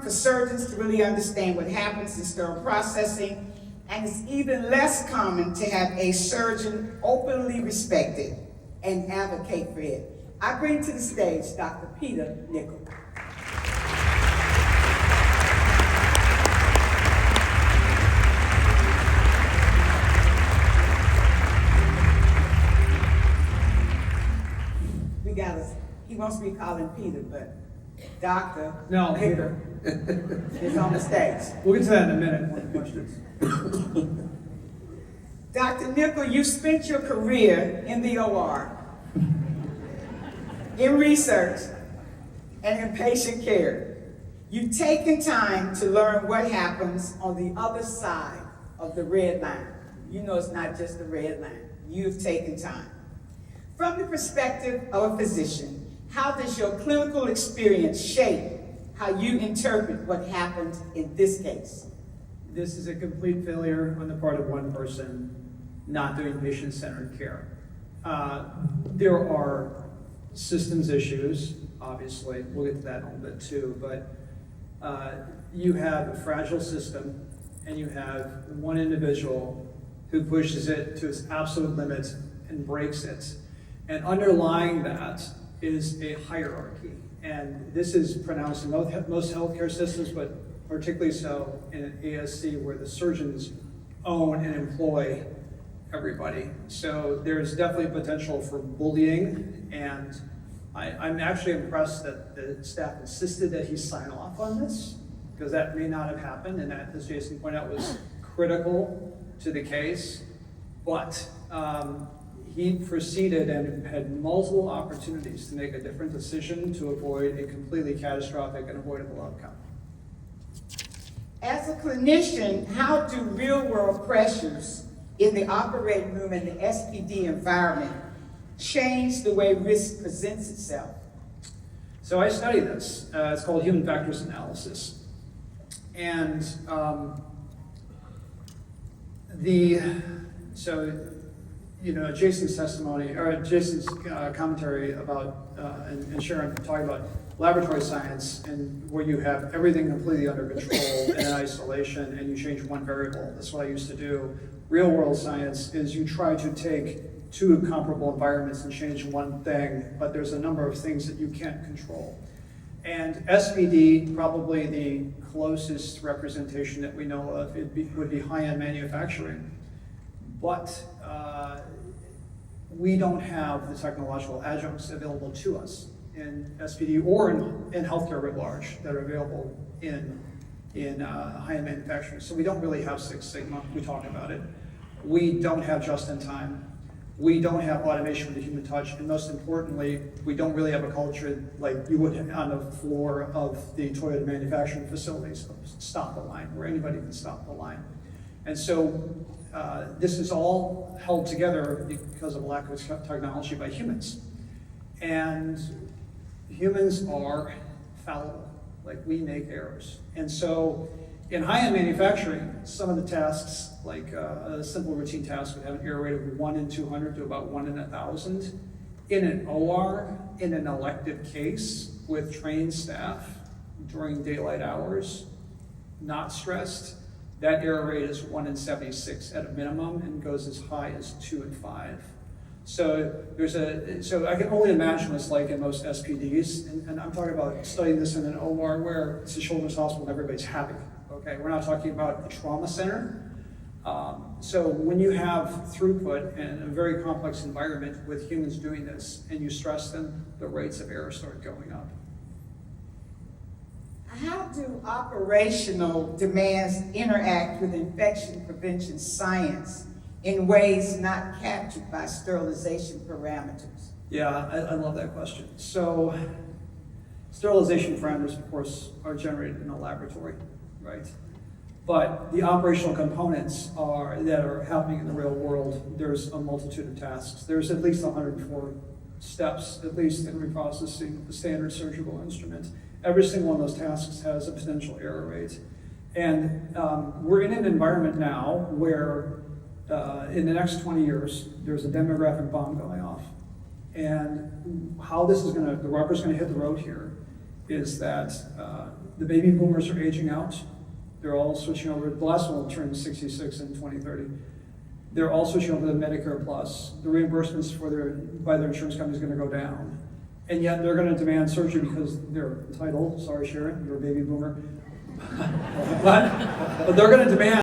for surgeons to really understand what happens in sterile processing, and it's even less common to have a surgeon openly respected and advocate for it. I bring to the stage Dr. Peter Nickel. He wants me to call him Peter, but Dr. No, Nickel is on the stage. We'll get to that in a minute. More questions. Dr. Nickel, you spent your career in the OR, in research, and in patient care. You've taken time to learn what happens on the other side of the red line. You know it's not just the red line. You've taken time. From the perspective of a physician, how does your clinical experience shape how you interpret what happened in this case? This is a complete failure on the part of one person not doing patient-centered care. There are systems issues, obviously. We'll get to that in a little bit too, but you have a fragile system and you have one individual who pushes it to its absolute limit and breaks it. And underlying that is a hierarchy. And this is pronounced in most healthcare systems, but particularly so in an ASC where the surgeons own and employ everybody. So there's definitely potential for bullying, and I'm actually impressed that the staff insisted that he sign off on this, because that may not have happened, and that, as Jason pointed out, was critical to the case. But he proceeded and had multiple opportunities to make a different decision to avoid a completely catastrophic and avoidable outcome. As a clinician, how do real-world pressures in the operating room and the SPD environment change the way risk presents itself? So I study this. It's called human factors analysis. And Jason's testimony, or Jason's commentary about, and Sharon talking about laboratory science, and where you have everything completely under control and in isolation, and you change one variable. That's what I used to do. Real world science is you try to take two comparable environments and change one thing, but there's a number of things that you can't control. And SPD, probably the closest representation that we know of, would be high-end manufacturing. But we don't have the technological adjuncts available to us in SPD or in healthcare writ large that are available in high-end manufacturing. So we don't really have Six Sigma. We talk about it. We don't have just-in-time. We don't have automation with a human touch, and most importantly, we don't really have a culture like you would on the floor of the Toyota manufacturing facilities, stop the line, where anybody can stop the line. And so this is all held together because of lack of technology by humans. And humans are fallible, like we make errors. And so in high-end manufacturing, some of the tasks, like a simple routine task would have an error rate of 1 in 200 to about 1 in 1,000. In an OR, in an elective case with trained staff during daylight hours, not stressed, that error rate is 1 in 76 at a minimum and goes as high as 2 in 5. So I can only imagine what's like in most SPDs, and I'm talking about studying this in an OR where it's a children's hospital and everybody's happy. Okay, we're not talking about a trauma center. So when you have throughput in a very complex environment with humans doing this and you stress them, the rates of error start going up. How do operational demands interact with infection prevention science in ways not captured by sterilization parameters? Yeah, I love that question. So sterilization parameters, of course, are generated in a laboratory, right? But the operational components that are happening in the real world, there's a multitude of tasks. There's at least 104 steps, at least in reprocessing the standard surgical instrument. Every single one of those tasks has a potential error rate. And we're in an environment now where in the next 20 years, there's a demographic bomb going off. And how this is the rubber's gonna hit the road here is that the baby boomers are aging out. They're all switching over. The last one will turn 66 in 2030. They're all switching over to Medicare Plus. The reimbursements by their insurance company is going to go down. And yet they're going to demand surgery because they're entitled. Sorry, Sharon, you're a baby boomer. but they're going to demand